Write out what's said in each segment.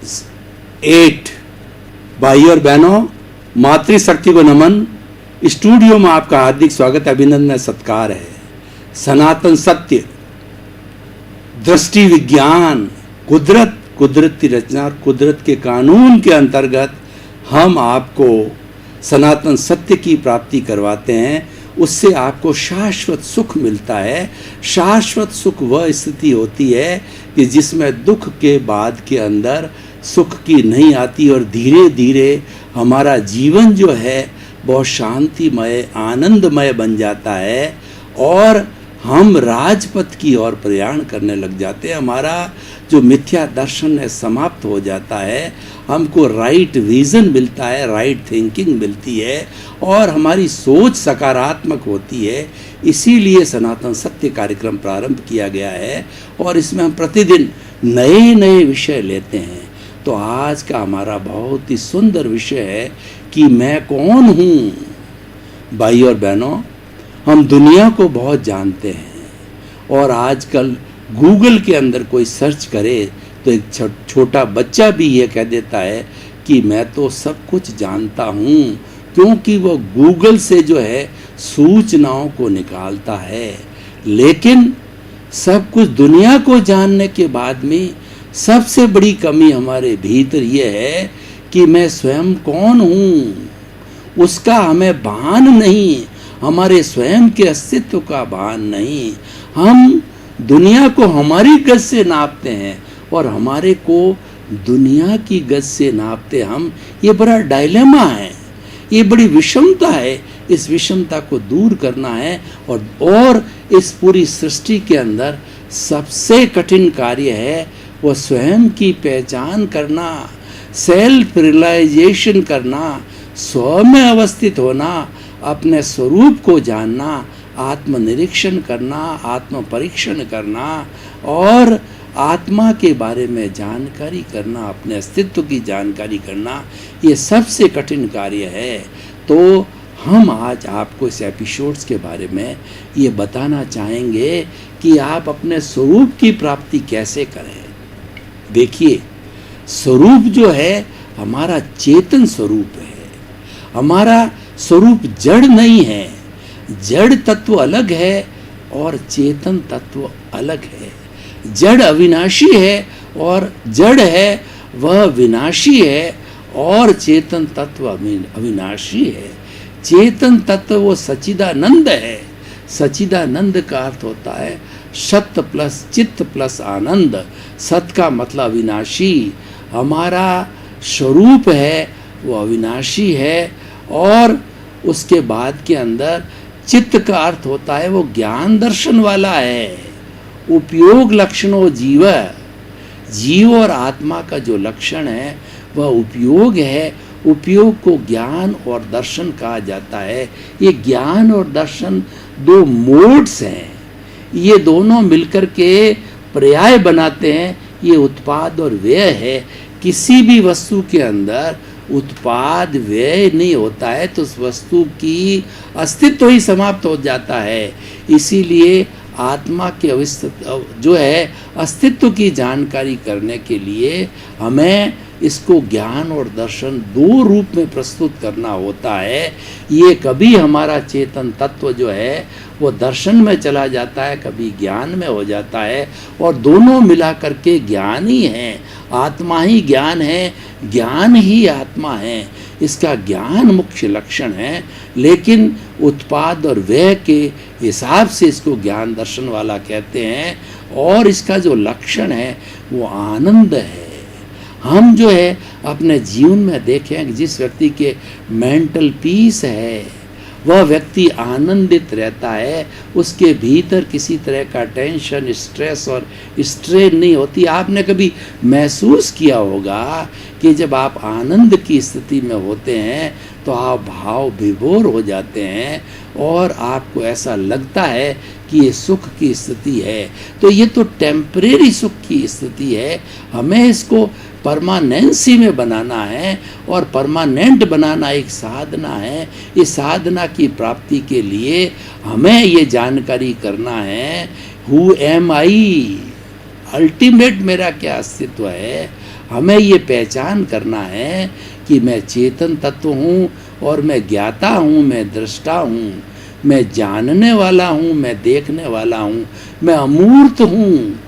8। भाई और बहनों, मातृशक्ति को नमन। स्टूडियो में आपका हार्दिक स्वागत, अभिनंदन, सत्कार है। सनातन सत्य, दृष्टि विज्ञान, कुदरत, कुदरत की रचना और कुदरत के कानून के अंतर्गत हम आपको सनातन सत्य की प्राप्ति करवाते हैं। उससे आपको शाश्वत सुख मिलता है। शाश्वत सुख वह स्थिति होती है कि जिसमें दुख के बाद के अंदर सुख की नहीं आती और धीरे धीरे हमारा जीवन जो है बहुत शांतिमय, आनंदमय बन जाता है और हम राजपथ की ओर प्रयाण करने लग जाते हैं। हमारा जो मिथ्या दर्शन है समाप्त हो जाता है, हमको राइट विजन मिलता है, राइट थिंकिंग मिलती है और हमारी सोच सकारात्मक होती है। इसीलिए सनातन सत्य कार्यक्रम प्रारंभ किया गया है और इसमें हम प्रतिदिन नए नए विषय लेते हैं। तो आज का हमारा बहुत ही सुंदर विषय है कि मैं कौन हूँ। भाई और बहनों, हम दुनिया को बहुत जानते हैं और आजकल गूगल के अंदर कोई सर्च करे तो एक छोटा बच्चा भी ये कह देता है कि मैं तो सब कुछ जानता हूँ, क्योंकि वो गूगल से जो है सूचनाओं को निकालता है। लेकिन सब कुछ दुनिया को जानने के बाद में सबसे बड़ी कमी हमारे भीतर ये है कि मैं स्वयं कौन हूँ, उसका हमें भान नहीं, हमारे स्वयं के अस्तित्व का भान नहीं। हम दुनिया को हमारी गज से नापते हैं और हमारे को दुनिया की गज से नापते हम। ये बड़ा डायलेमा है, ये बड़ी विषमता है। इस विषमता को दूर करना है और इस पूरी सृष्टि के अंदर सबसे कठिन कार्य है वो स्वयं की पहचान करना, सेल्फ रियलाइजेशन करना, स्व में अवस्थित होना, अपने स्वरूप को जानना, आत्मनिरीक्षण करना, आत्म परीक्षण करना और आत्मा के बारे में जानकारी करना, अपने अस्तित्व की जानकारी करना। ये सबसे कठिन कार्य है। तो हम आज आपको इस एपिसोड्स के बारे में ये बताना चाहेंगे कि आप अपने स्वरूप की प्राप्ति कैसे करें। देखिए, स्वरूप जो है हमारा चेतन स्वरूप है। हमारा स्वरूप जड़ नहीं है। जड़ तत्व अलग है और चेतन तत्व अलग है। जड़ अविनाशी है और जड़ है वह विनाशी है और चेतन तत्व अविनाशी है। चेतन तत्व वो सच्चिदानंद है। सच्चिदानंद का अर्थ होता है सत्य प्लस चित्त प्लस आनंद। सत का मतलब अविनाशी। हमारा स्वरूप है वो अविनाशी है और उसके बाद के अंदर चित्त का अर्थ होता है वो ज्ञान दर्शन वाला है। उपयोग लक्षणों जीव, जीव और आत्मा का जो लक्षण है वह उपयोग है। उपयोग को ज्ञान और दर्शन कहा जाता है। ये ज्ञान और दर्शन दो मोड्स हैं, ये दोनों मिलकर के पर्याय बनाते हैं। ये उत्पाद और व्यय है। किसी भी वस्तु के अंदर उत्पाद व्यय नहीं होता है तो उस वस्तु की अस्तित्व ही समाप्त हो जाता है। इसीलिए आत्मा के जो है अस्तित्व की जानकारी करने के लिए हमें इसको ज्ञान और दर्शन दो रूप में प्रस्तुत करना होता है। ये कभी हमारा चेतन तत्व जो है वो दर्शन में चला जाता है, कभी ज्ञान में हो जाता है और दोनों मिला करके ज्ञान ही है। आत्मा ही ज्ञान है, ज्ञान ही आत्मा है। इसका ज्ञान मुख्य लक्षण है, लेकिन उत्पाद और व्यय के हिसाब से इसको ज्ञान दर्शन वाला कहते हैं और इसका जो लक्षण है वो आनंद है। हम जो है अपने जीवन में देखें कि जिस व्यक्ति के मेंटल पीस है वह व्यक्ति आनंदित रहता है। उसके भीतर किसी तरह का टेंशन, स्ट्रेस और स्ट्रेन नहीं होती। आपने कभी महसूस किया होगा कि जब आप आनंद की स्थिति में होते हैं तो आप भाव विभोर हो जाते हैं और आपको ऐसा लगता है कि ये सुख की स्थिति है। तो ये तो टेम्परेरी सुख की स्थिति है। हमें इसको परमानेंसी में बनाना है और परमानेंट बनाना एक साधना है। इस साधना की प्राप्ति के लिए हमें ये जानकारी करना है हु एम आई, अल्टीमेट मेरा क्या अस्तित्व है, हमें ये पहचान करना है कि मैं चेतन तत्व हूँ और मैं ज्ञाता हूँ, मैं दृष्टा हूँ, मैं जानने वाला हूँ, मैं देखने वाला हूँ, मैं अमूर्त हूँ,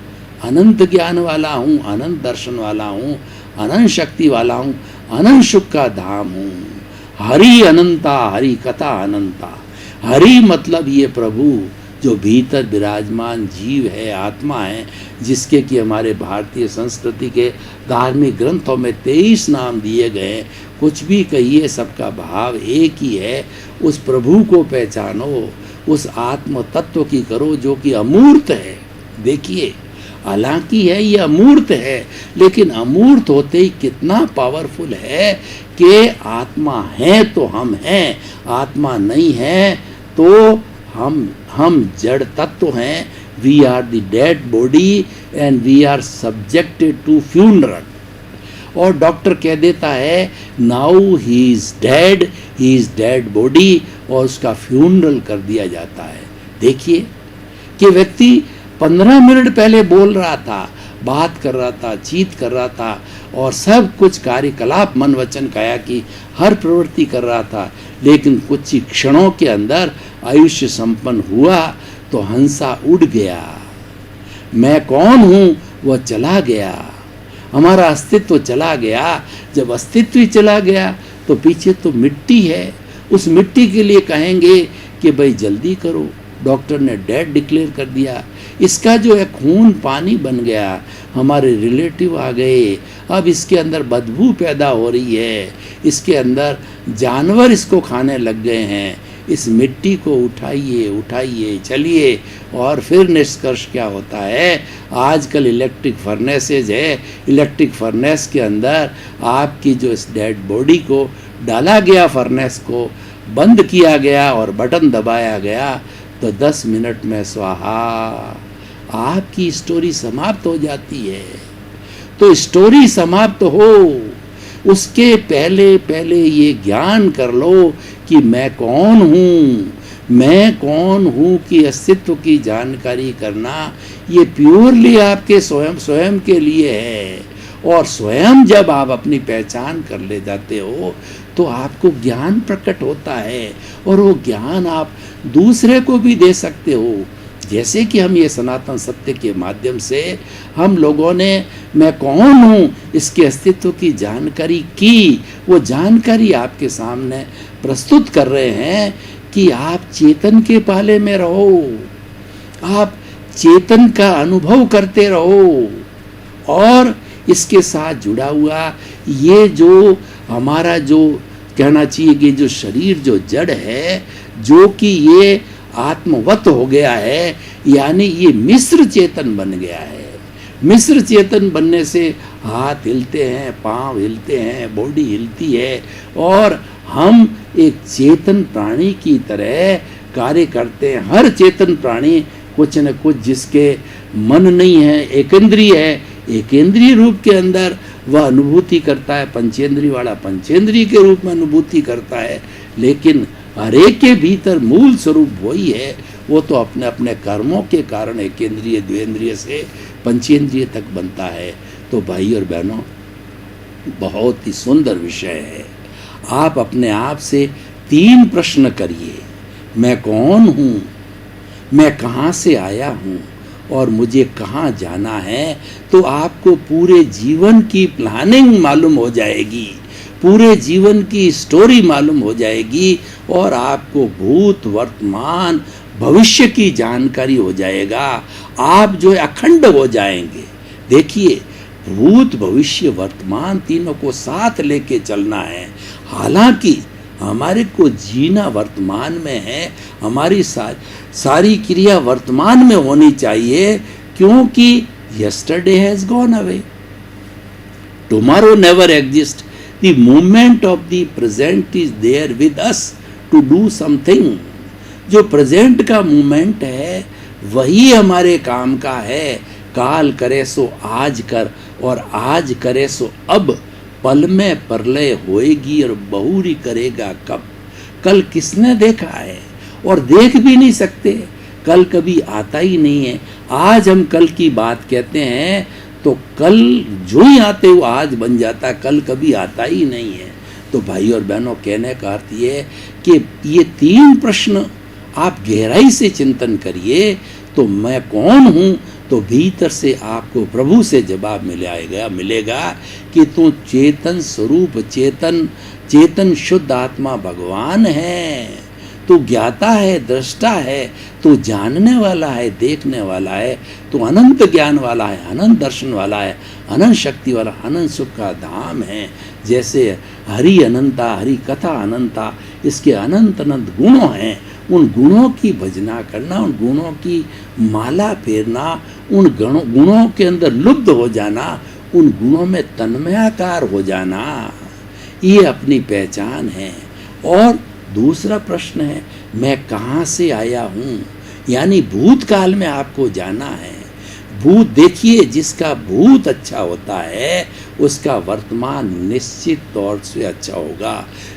अनंत ज्ञान वाला हूँ, अनंत दर्शन वाला हूँ, अनंत शक्ति वाला हूँ, अनंत सुख का धाम हूँ। हरि अनंता, हरि कथा अनंता। हरि मतलब ये प्रभु जो भीतर विराजमान जीव है, आत्मा है, जिसके कि हमारे भारतीय संस्कृति के धार्मिक ग्रंथों में 23 नाम दिए गए। कुछ भी कहिए, सबका भाव एक ही है। उस प्रभु को पहचानो, उस आत्म तत्व की करो जो कि अमूर्त है। देखिए, हालांकि है ये अमूर्त है, लेकिन अमूर्त होते ही कितना पावरफुल है कि आत्मा है तो हम हैं, आत्मा नहीं है तो हम जड़ तत्व हैं। We are the dead body and we are subjected to funeral. और डॉक्टर कह देता है now he is dead body, और उसका फ्यूनरल कर दिया जाता है। देखिए कि व्यक्ति 15 मिनट पहले बोल रहा था, बात कर रहा था, चीत कर रहा था, और सब कुछ कार्यकलाप मन वचन काया की हर प्रवृत्ति कर रहा था, लेकिन कुछ ही क्षणों के अंदर आयुष्य संपन्न हुआ तो हंसा उड़ गया। मैं कौन हूँ वह चला गया, हमारा अस्तित्व चला गया। जब अस्तित्व ही चला गया तो पीछे तो मिट्टी है। उस मिट्टी के लिए कहेंगे कि भाई जल्दी करो, डॉक्टर ने डेड डिक्लेयर कर दिया। इसका जो है खून पानी बन गया, हमारे रिलेटिव आ गए, अब इसके अंदर बदबू पैदा हो रही है, इसके अंदर जानवर इसको खाने लग गए हैं। इस मिट्टी को उठाइए उठाइए चलिए। और फिर निष्कर्ष क्या होता है, आजकल इलेक्ट्रिक फर्नेसेज है, इलेक्ट्रिक फर्नेस के अंदर आपकी जो इस डेड बॉडी को डाला गया, फर्नेस को बंद किया गया और बटन दबाया गया तो 10 मिनट में स्वाहा, आपकी स्टोरी समाप्त हो जाती है। तो स्टोरी समाप्त हो उसके पहले पहले ये ज्ञान कर लो कि मैं कौन हूँ, मैं कौन हूँ की अस्तित्व की जानकारी करना ये प्योरली आपके स्वयं के लिए है। और स्वयं जब आप अपनी पहचान कर ले जाते हो तो आपको ज्ञान प्रकट होता है, और वो ज्ञान आप दूसरे को भी दे सकते हो। जैसे कि हम ये सनातन सत्य के माध्यम से हम लोगों ने मैं कौन हूँ इसके अस्तित्व की जानकारी की, वो जानकारी आपके सामने प्रस्तुत कर रहे हैं कि आप चेतन के पाले में रहो, आप चेतन का अनुभव करते रहो। और इसके साथ जुड़ा हुआ ये जो हमारा जो कहना चाहिए कि जो शरीर जो जड़ है, जो कि ये आत्मवत हो गया है, यानी ये मिश्र चेतन बन गया है। मिश्र चेतन बनने से हाथ हिलते हैं, पांव हिलते हैं, बॉडी हिलती है, और हम एक चेतन प्राणी की तरह कार्य करते हैं। हर चेतन प्राणी कुछ न कुछ, जिसके मन नहीं है, एकेंद्रीय है, एकेंद्रीय रूप के अंदर वह अनुभूति करता है, पंचेंद्रीय वाला पंचेंद्रीय के रूप में अनुभूति करता है। लेकिन हरेक के भीतर मूल स्वरूप वही है, वो तो अपने अपने कर्मों के कारण एकेंद्रीय द्वेंद्रीय से पंचेंद्रीय तक बनता है। तो भाई और बहनों, बहुत ही सुंदर विषय है। आप अपने आप से 3 प्रश्न करिए, मैं कौन हूँ, मैं कहाँ से आया हूँ और मुझे कहाँ जाना है। तो आपको पूरे जीवन की प्लानिंग मालूम हो जाएगी, पूरे जीवन की स्टोरी मालूम हो जाएगी, और आपको भूत वर्तमान भविष्य की जानकारी हो जाएगा। आप जो है अखंड हो जाएंगे। देखिए, भूत भविष्य वर्तमान तीनों को साथ लेके चलना है। हालांकि हमारे को जीना वर्तमान में है, हमारी सारी क्रिया वर्तमान में होनी चाहिए, क्योंकि yesterday has gone away, tomorrow never exist, the moment of the present is there with us to do something. जो प्रेजेंट का मोमेंट है वही हमारे काम का है। काल करे सो आज कर, और आज करे सो अब, पल में प्रलय होएगी और बहुरी करेगा कब। कल किसने देखा है, और देख भी नहीं सकते, कल कभी आता ही नहीं है। आज हम कल की बात कहते हैं तो कल जो ही आते वो आज बन जाता, कल कभी आता ही नहीं है। तो भाई और बहनों, कहने का अर्थ ये है कि ये 3 प्रश्न आप गहराई से चिंतन करिए तो मैं कौन हूँ, तो भीतर से आपको प्रभु से जवाब मिलेगा कि तू चेतन स्वरूप, चेतन शुद्ध आत्मा भगवान है। तू ज्ञाता है, दृष्टा है, तू जानने वाला है, देखने वाला है, तू अनंत ज्ञान वाला है, अनंत दर्शन वाला है, अनंत शक्ति वाला, अनंत सुख का धाम है। जैसे हरि अनंता, हरि कथा अनंता, इसके अनंत अनंत गुणों हैं। उन गुणों की भजना करना, उन गुणों की माला फेरना, उन गुणों के अंदर लुब्ध हो जाना, उन गुणों में तन्मयाकार हो जाना, ये अपनी पहचान है। और दूसरा प्रश्न है, मैं कहाँ से आया हूँ, यानी भूतकाल में आपको जाना है। भूत देखिए, जिसका भूत अच्छा होता है उसका वर्तमान निश्चित तौर से अच्छा होगा,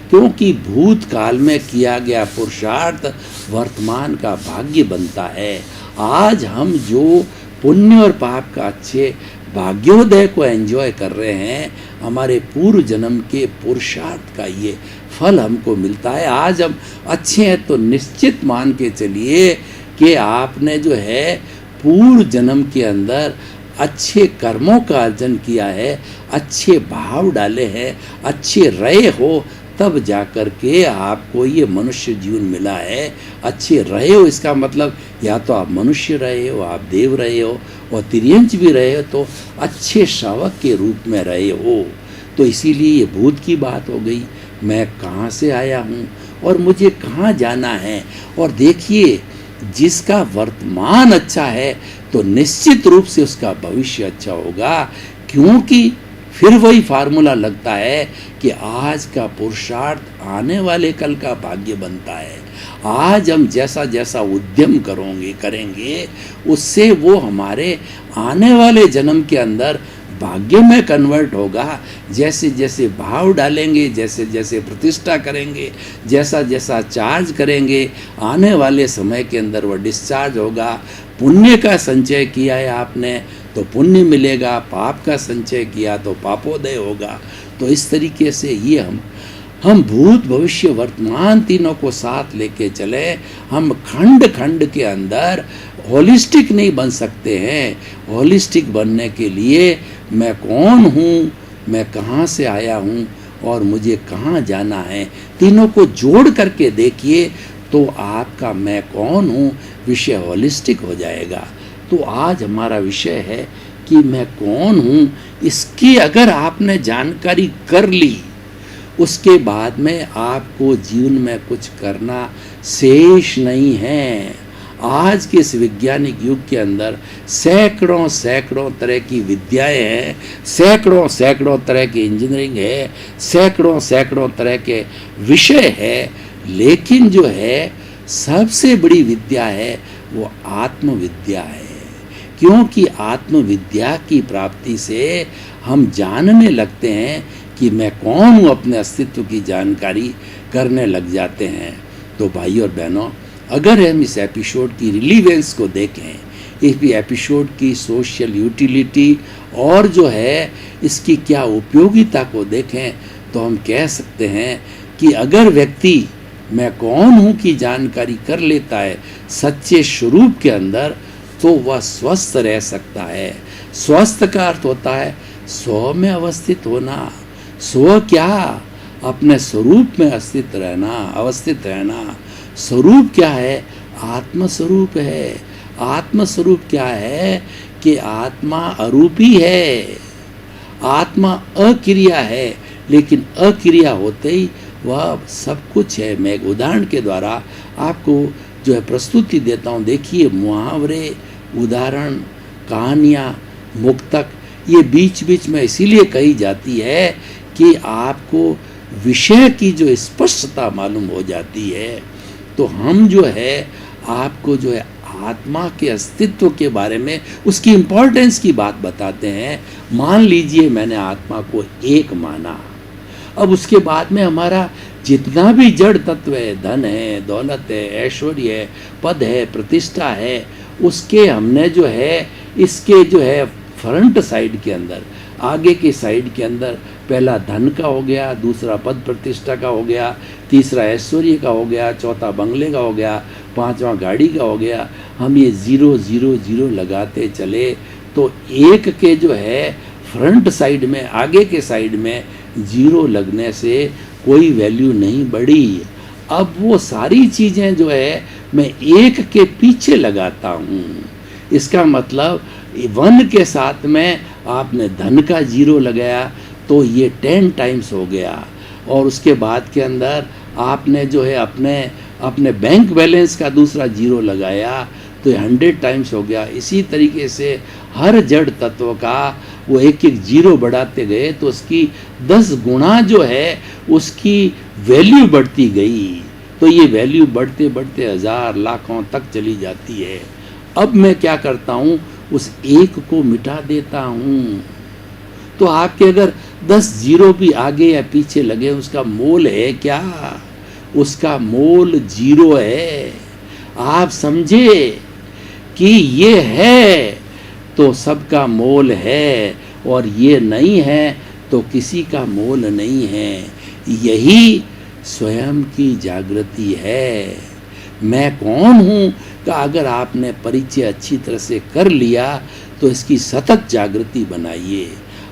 क्योंकि भूतकाल में किया गया पुरुषार्थ वर्तमान का भाग्य बनता है। आज हम जो पुण्य और पाप का अच्छे भाग्योदय को एंजॉय कर रहे हैं, हमारे पूर्व जन्म के पुरुषार्थ का ये फल हमको मिलता है। आज हम अच्छे हैं तो निश्चित मान के चलिए कि आपने जो है पूर्व जन्म के अंदर अच्छे कर्मों का अर्जन किया है, अच्छे भाव डाले हैं, अच्छे रहे हो, तब जाकर के आपको ये मनुष्य जीवन मिला है। अच्छे रहे हो इसका मतलब या तो आप मनुष्य रहे हो, आप देव रहे हो, और तिर्यंच भी रहे हो तो अच्छे श्रावक के रूप में रहे हो। तो इसीलिए ये भूत की बात हो गई, मैं कहाँ से आया हूँ और मुझे कहाँ जाना है। और देखिए, जिसका वर्तमान अच्छा है तो निश्चित रूप से उसका भविष्य अच्छा होगा, क्योंकि फिर वही फार्मूला लगता है कि आज का पुरुषार्थ आने वाले कल का भाग्य बनता है। आज हम जैसा जैसा उद्यम करेंगे उससे वो हमारे आने वाले जन्म के अंदर भाग्य में कन्वर्ट होगा। जैसे जैसे भाव डालेंगे, जैसे जैसे प्रतिष्ठा करेंगे, जैसा जैसा चार्ज करेंगे, आने वाले समय के अंदर वह डिस्चार्ज होगा। पुण्य का संचय किया है आपने तो पुण्य मिलेगा, पाप का संचय किया तो पापोदय होगा। तो इस तरीके से ये हम भूत भविष्य वर्तमान तीनों को साथ लेके चले। हम खंड खंड के अंदर होलिस्टिक नहीं बन सकते हैं। होलिस्टिक बनने के लिए मैं कौन हूँ, मैं कहाँ से आया हूँ और मुझे कहाँ जाना है, तीनों को जोड़ करके देखिए तो आपका मैं कौन हूँ विषय होलिस्टिक हो जाएगा। तो आज हमारा विषय है कि मैं कौन हूँ। इसकी अगर आपने जानकारी कर ली, उसके बाद में आपको जीवन में कुछ करना शेष नहीं है। आज के इस वैज्ञानिक युग के अंदर सैकड़ों सैकड़ों तरह की विद्याएं हैं, सैकड़ों सैकड़ों तरह की इंजीनियरिंग है, सैकड़ों सैकड़ों तरह के विषय है, लेकिन जो है सबसे बड़ी विद्या है वो आत्मविद्या है। क्योंकि आत्मविद्या की प्राप्ति से हम जानने लगते हैं कि मैं कौन हूँ, अपने अस्तित्व की जानकारी करने लग जाते हैं। तो भाई और बहनों, अगर हम इस एपिसोड की रिलीवेंस को देखें, इस एपिसोड की सोशल यूटिलिटी और जो है इसकी क्या उपयोगिता को देखें, तो हम कह सकते हैं कि अगर व्यक्ति मैं कौन हूँ की जानकारी कर लेता है सच्चे स्वरूप के अंदर, तो वह स्वस्थ रह सकता है। स्वस्थ का अर्थ होता है स्व में अवस्थित होना। स्व क्या? अपने स्वरूप में अवस्थित रहना। स्वरूप क्या है? आत्म स्वरूप है। आत्म स्वरूप क्या है कि आत्मा अरूपी है, आत्मा अक्रिया है, लेकिन अक्रिया होते ही वह सब कुछ है। मैं एक उदाहरण के द्वारा आपको जो है प्रस्तुति देता हूँ। देखिए, मुहावरे, उदाहरण, कहानियाँ, मुक्तक, ये बीच बीच में इसीलिए कही जाती है कि आपको विषय की जो स्पष्टता मालूम हो जाती है। तो हम जो है आपको जो है आत्मा के अस्तित्व के बारे में, उसकी इम्पोर्टेंस की बात बताते हैं। मान लीजिए मैंने आत्मा को एक माना, अब उसके बाद में हमारा जितना भी जड़ तत्व है, धन है, दौलत है, ऐश्वर्य है, पद है, प्रतिष्ठा है, उसके हमने जो है इसके जो है फ्रंट साइड के अंदर, आगे की साइड के अंदर पहला धन का हो गया, दूसरा पद प्रतिष्ठा का हो गया, तीसरा ऐश्वर्य का हो गया, चौथा बंगले का हो गया, पांचवा गाड़ी का हो गया। हम ये 0 0 0 लगाते चले तो एक के जो है फ्रंट साइड में, आगे के साइड में 0 लगने से कोई वैल्यू नहीं बढ़ी। अब वो सारी चीज़ें जो है मैं एक के पीछे लगाता हूँ। इसका मतलब 1 के साथ में आपने धन का 0 लगाया तो ये 10 टाइम्स हो गया, और उसके बाद के अंदर आपने जो है अपने बैंक बैलेंस का दूसरा 0 लगाया तो 100 टाइम्स हो गया। इसी तरीके से हर जड़ तत्व का वो एक एक 0 बढ़ाते गए तो उसकी 10 गुना जो है उसकी वैल्यू बढ़ती गई। तो ये वैल्यू बढ़ते बढ़ते हज़ार लाखों तक चली जाती है। अब मैं क्या करता हूँ, उस एक को मिटा देता हूँ। तो आपके अगर 10 0 भी आगे या पीछे लगे, उसका मोल है क्या? उसका मोल 0 है। आप समझे कि ये है तो सबका मोल है, और ये नहीं है तो किसी का मोल नहीं है। यही स्वयं की जागृति है। मैं कौन हूँ का अगर आपने परिचय अच्छी तरह से कर लिया तो इसकी सतत जागृति बनाइए।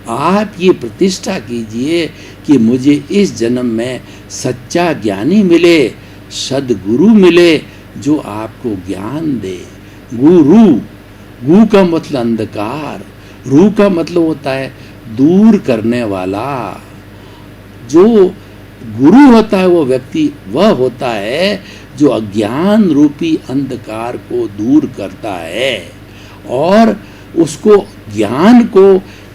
आप ये प्रतिष्ठा कीजिए कि मुझे इस जन्म में सच्चा ज्ञानी मिले, सद्गुरु मिले जो आपको ज्ञान दे। गुरु, गु का मतलब अंधकार, रू का मतलब होता है दूर करने वाला। जो गुरु होता है वो व्यक्ति वह होता है जो अज्ञान रूपी अंधकार को दूर करता है, और उसको ज्ञान को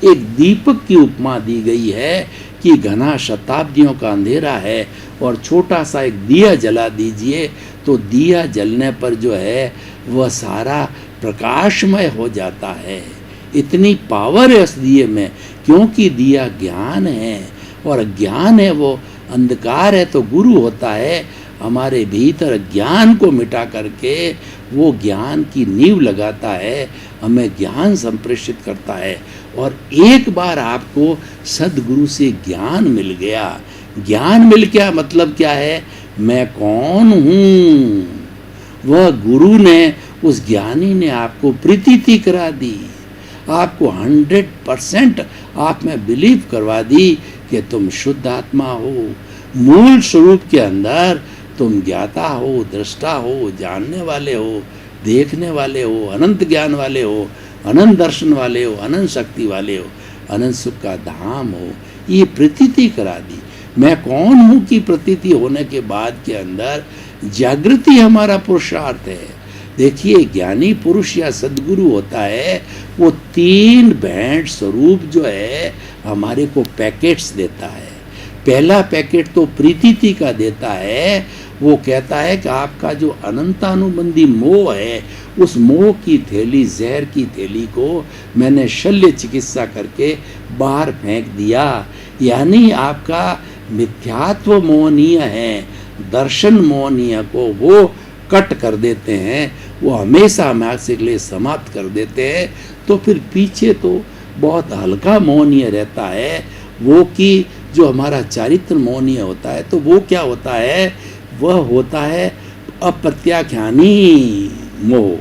एक दीपक की उपमा दी गई है कि घना शताब्दियों का अंधेरा है और छोटा सा एक दिया जला दीजिए तो दिया जलने पर जो है वह सारा प्रकाशमय हो जाता है। इतनी पावर है उस दिए में, क्योंकि दिया ज्ञान है और अज्ञान है वो अंधकार है। तो गुरु होता है हमारे भीतर ज्ञान को मिटा करके वो ज्ञान की नींव लगाता है, हमें ज्ञान संप्रेषित करता है। और एक बार आपको सद्गुरु से ज्ञान मिल गया, ज्ञान मिल गया मतलब क्या है, मैं कौन हूँ, वह गुरु ने, उस ज्ञानी ने आपको प्रतीति करा दी, आपको 100% आप में बिलीव करवा दी कि तुम शुद्ध आत्मा हो, मूल स्वरूप के अंदर तुम ज्ञाता हो, दृष्टा हो, जानने वाले हो, देखने वाले हो, अनंत ज्ञान वाले हो, अनंत दर्शन वाले हो, अनंत शक्ति वाले हो, अनंत सुख का धाम हो। ये प्रतीति करा दी। मैं कौन हूँ की प्रतीति होने के बाद के अंदर जागृति हमारा पुरुषार्थ है। देखिए ज्ञानी पुरुष या सद्गुरु होता है वो 3 भेंट स्वरूप जो है हमारे को पैकेट्स देता है। पहला पैकेट तो प्रीतिथि का देता है, वो कहता है कि आपका जो अनंतानुबंधी मोह है उस मोह की थैली, जहर की थैली को मैंने शल्य चिकित्सा करके बाहर फेंक दिया। यानी आपका मिथ्यात्व मोहनीय है, दर्शन मोहनीय को वो कट कर देते हैं, वो हमेशा हमारे के लिए समाप्त कर देते हैं। तो फिर पीछे तो बहुत हल्का मोहनीय रहता है, वो कि जो हमारा चारित्र मोहनीय होता है। तो वो क्या होता है, वह होता है अप्रत्याख्यानी मोह,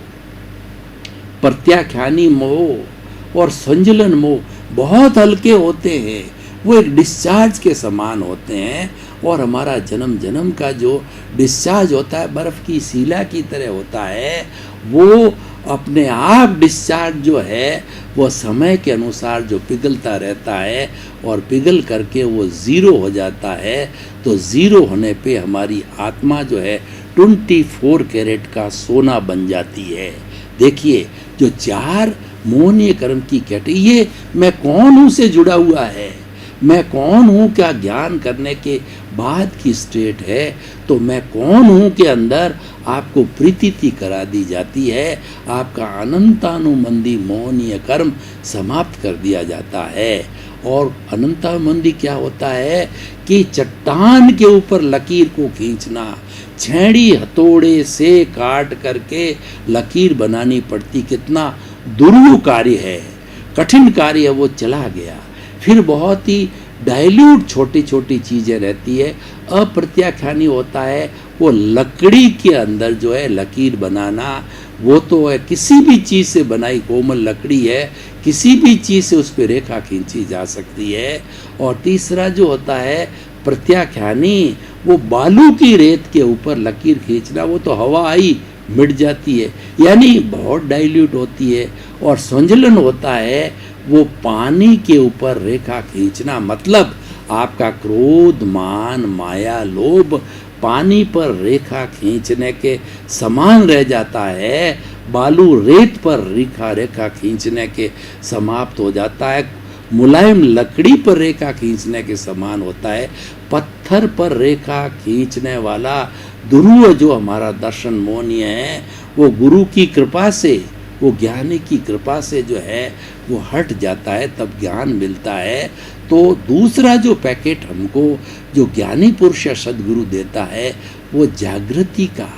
प्रत्याख्यानी मोह और संजलन मोह बहुत हल्के होते हैं, वो एक डिस्चार्ज के समान होते हैं। और हमारा जन्म जन्म का जो डिस्चार्ज होता है बर्फ़ की सीला की तरह होता है, वो अपने आप डिस्चार्ज जो है वो समय के अनुसार जो पिघलता रहता है और पिघल करके वो 0 हो जाता है। तो 0 होने पे हमारी आत्मा जो है 24 कैरेट का सोना बन जाती है। देखिए जो 4 मोहनीय कर्म की कैटेगरी, ये मैं कौन हूँ से जुड़ा हुआ है। मैं कौन हूँ क्या ज्ञान करने के बाद की स्टेट है। तो मैं कौन हूँ के अंदर आपको प्रीतिथि करा दी जाती है, आपका अनंतानुबंधी मोहनीय कर्म समाप्त कर दिया जाता है। और अनंतामंदी क्या होता है कि चट्टान के ऊपर लकीर को खींचना, छेड़ी हथौड़े से काट करके लकीर बनानी पड़ती, कितना दुर्लभ कार्य है, कठिन कार्य है। वो चला गया। फिर बहुत ही डाइल्यूट छोटी छोटी चीज़ें रहती है। अप्रत्याख्यानी होता है वो लकड़ी के अंदर जो है लकीर बनाना, वो तो है किसी भी चीज़ से बनाई कोमल लकड़ी है, किसी भी चीज़ से उस पर रेखा खींची जा सकती है। और तीसरा जो होता है प्रत्याख्यानी, वो बालू की रेत के ऊपर लकीर खींचना, वो तो हवा आई मिट जाती है, यानी बहुत डाइल्यूट होती है। और संजलन होता है वो पानी के ऊपर रेखा खींचना, मतलब आपका क्रोध, मान, माया, लोभ पानी पर रेखा खींचने के समान रह जाता है, बालू रेत पर रेखा खींचने के समाप्त हो जाता है, मुलायम लकड़ी पर रेखा खींचने के समान होता है, पत्थर पर रेखा खींचने वाला ध्रुव जो हमारा दर्शन मोहनीय है, वो गुरु की कृपा से, वो ज्ञानी की कृपा से जो है वो हट जाता है, तब ज्ञान मिलता है। तो दूसरा जो पैकेट हमको जो ज्ञानी पुरुष या सदगुरु देता है वो जागृति का,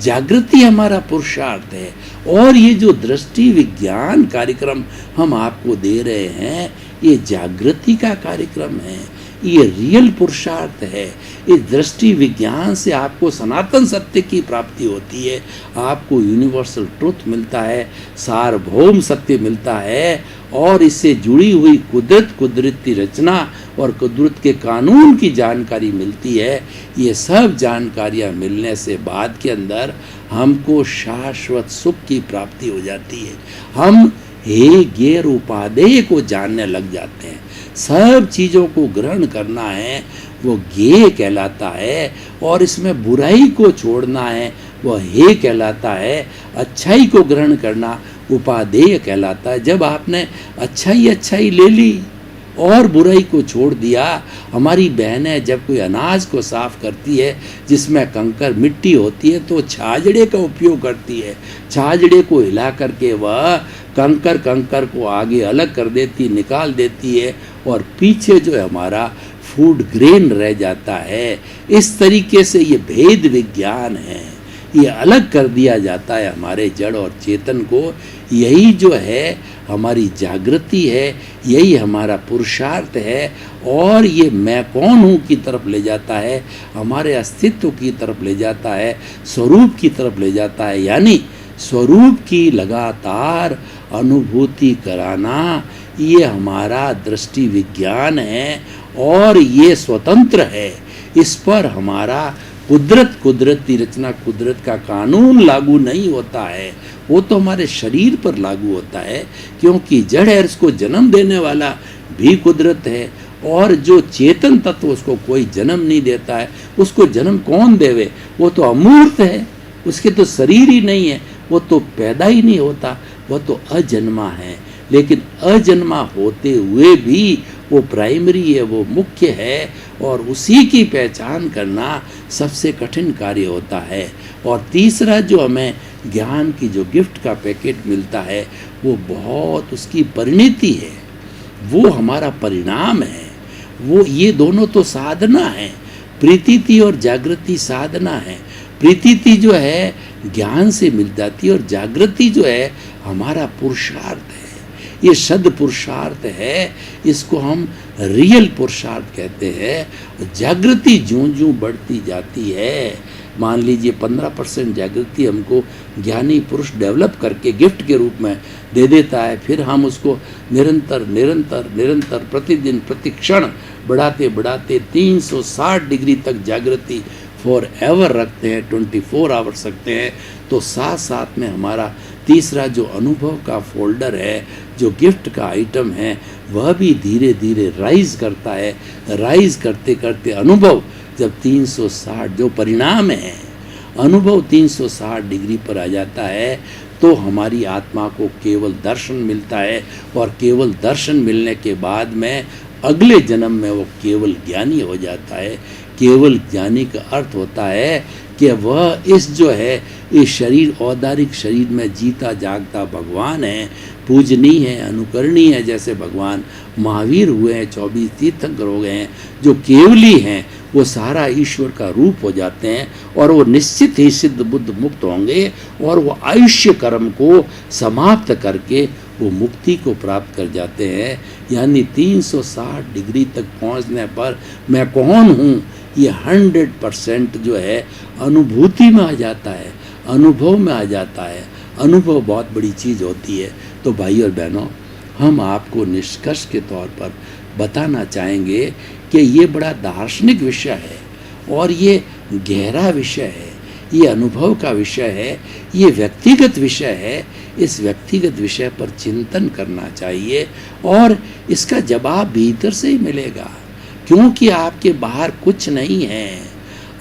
जागृति हमारा पुरुषार्थ है। और ये जो दृष्टि विज्ञान कार्यक्रम हम आपको दे रहे हैं, ये जागृति का कार्यक्रम है, ये रियल पुरुषार्थ है। इस दृष्टि विज्ञान से आपको सनातन सत्य की प्राप्ति होती है, आपको यूनिवर्सल ट्रुथ मिलता है, सार्वभौम सत्य मिलता है, और इससे जुड़ी हुई कुदरत, कुदरती रचना और कुदरत के कानून की जानकारी मिलती है। ये सब जानकारियाँ मिलने से बाद के अंदर हमको शाश्वत सुख की प्राप्ति हो जाती है। हम हे गैर उपादेय को जानने लग जाते हैं। सब चीज़ों को ग्रहण करना है वो ज्ञेय कहलाता है, और इसमें बुराई को छोड़ना है वो हे कहलाता है। अच्छाई को ग्रहण करना उपादेय कहलाता है। जब आपने अच्छाई ले ली और बुराई को छोड़ दिया, हमारी बहनें जब कोई अनाज को साफ करती है जिसमें कंकर मिट्टी होती है तो छाजड़े का उपयोग करती है। छाजड़े को हिला करके वह कंकर को आगे अलग कर देती, निकाल देती है, और पीछे जो है हमारा फूड ग्रेन रह जाता है। इस तरीके से ये भेद विज्ञान है, ये अलग कर दिया जाता है हमारे जड़ और चेतन को। यही जो है हमारी जागृति है, यही हमारा पुरुषार्थ है, और ये मैं कौन हूँ की तरफ ले जाता है, हमारे अस्तित्व की तरफ ले जाता है, स्वरूप की तरफ ले जाता है। यानी स्वरूप की लगातार अनुभूति कराना, ये हमारा दृष्टि विज्ञान है, और ये स्वतंत्र है। इस पर हमारा कुदरती रचना, कुदरत का कानून लागू नहीं होता है, वो तो हमारे शरीर पर लागू होता है, क्योंकि जड़ है उसको जन्म देने वाला भी कुदरत है, और जो चेतन तत्व उसको कोई जन्म नहीं देता है। उसको जन्म कौन देवे, वो तो अमूर्त है, उसके तो शरीर ही नहीं है, वो तो पैदा ही नहीं होता, वो तो अजन्मा है। लेकिन अजन्मा होते हुए भी वो प्राइमरी है, वो मुख्य है, और उसी की पहचान करना सबसे कठिन कार्य होता है। और तीसरा जो हमें ज्ञान की जो गिफ्ट का पैकेट मिलता है वो बहुत उसकी परिणति है, वो हमारा परिणाम है। वो ये दोनों तो साधना है, प्रीतिति और जागृति साधना है। प्रीतिति जो है ज्ञान से मिल जाती है, और जागृति जो है हमारा पुरुषार्थ है, ये सद पुरुषार्थ है, इसको हम रियल पुरुषार्थ कहते हैं। जागृति ज्यों-ज्यों बढ़ती जाती है, मान लीजिए 15% जागृति हमको ज्ञानी पुरुष डेवलप करके गिफ्ट के रूप में दे देता है, फिर हम उसको निरंतर प्रतिदिन प्रतिक्षण बढ़ाते 360 डिग्री तक जागृति फॉर एवर रखते हैं, 24 आवर्स रखते हैं। तो साथ साथ में हमारा तीसरा जो अनुभव का फोल्डर है, जो गिफ्ट का आइटम है, वह भी धीरे धीरे राइज करता है। राइज करते करते अनुभव जब 360 जो परिणाम है, अनुभव 360 डिग्री पर आ जाता है, तो हमारी आत्मा को केवल दर्शन मिलता है, और केवल दर्शन मिलने के बाद में अगले जन्म में वो केवल ज्ञानी हो जाता है। केवल ज्ञानी का अर्थ होता है कि वह इस जो है इस शरीर औदारिक शरीर में जीता जागता भगवान है, पूजनीय है, अनुकरणीय है। जैसे भगवान महावीर हुए हैं, 24 तीर्थंकर हो गए हैं, जो केवली हैं, वो सारा ईश्वर का रूप हो जाते हैं और वो निश्चित ही सिद्ध बुद्ध मुक्त होंगे और वो आयुष्य कर्म को समाप्त करके वो मुक्ति को प्राप्त कर जाते हैं। यानी 360 डिग्री तक पहुंचने पर मैं कौन हूँ ये 100% जो है अनुभूति में आ जाता है, अनुभव में आ जाता है। अनुभव बहुत बड़ी चीज़ होती है। तो भाई और बहनों, हम आपको निष्कर्ष के तौर पर बताना चाहेंगे कि ये बड़ा दार्शनिक विषय है और ये गहरा विषय है, ये अनुभव का विषय है, ये व्यक्तिगत विषय है। इस व्यक्तिगत विषय पर चिंतन करना चाहिए और इसका जवाब भीतर से ही मिलेगा, क्योंकि आपके बाहर कुछ नहीं है।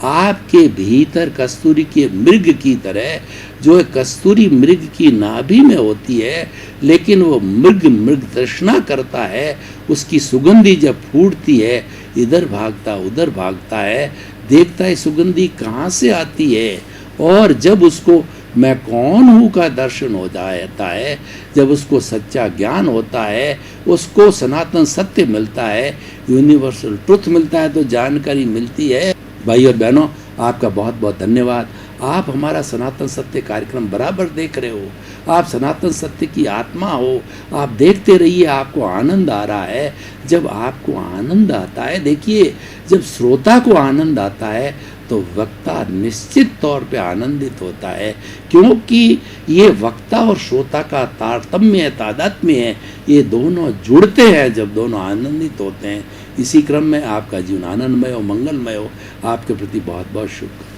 आपके भीतर कस्तूरी के मृग की तरह, जो कस्तूरी मृग की नाभि में होती है, लेकिन वो मृग तृष्णा करता है। उसकी सुगंधी जब फूटती है, इधर भागता उधर भागता है, देखता है सुगंधी कहाँ से आती है। और जब उसको मैं कौन हूँ का दर्शन हो जाता है, जब उसको सच्चा ज्ञान होता है, उसको सनातन सत्य मिलता है, यूनिवर्सल ट्रुथ मिलता है, तो जानकारी मिलती है। भाई और बहनों, आपका बहुत बहुत धन्यवाद। आप हमारा सनातन सत्य कार्यक्रम बराबर देख रहे हो। आप सनातन सत्य की आत्मा हो। आप देखते रहिए, आपको आनंद आ रहा है। जब आपको आनंद आता है, देखिए, जब श्रोता को आनंद आता है तो वक्ता निश्चित तौर पे आनंदित होता है, क्योंकि ये वक्ता और श्रोता का तारतम्य है, तादात्म्य है। ये दोनों जुड़ते हैं जब दोनों आनंदित होते हैं। इसी क्रम में आपका जीवन आनंदमय हो, मंगलमय हो। आपके प्रति बहुत बहुत शुभ।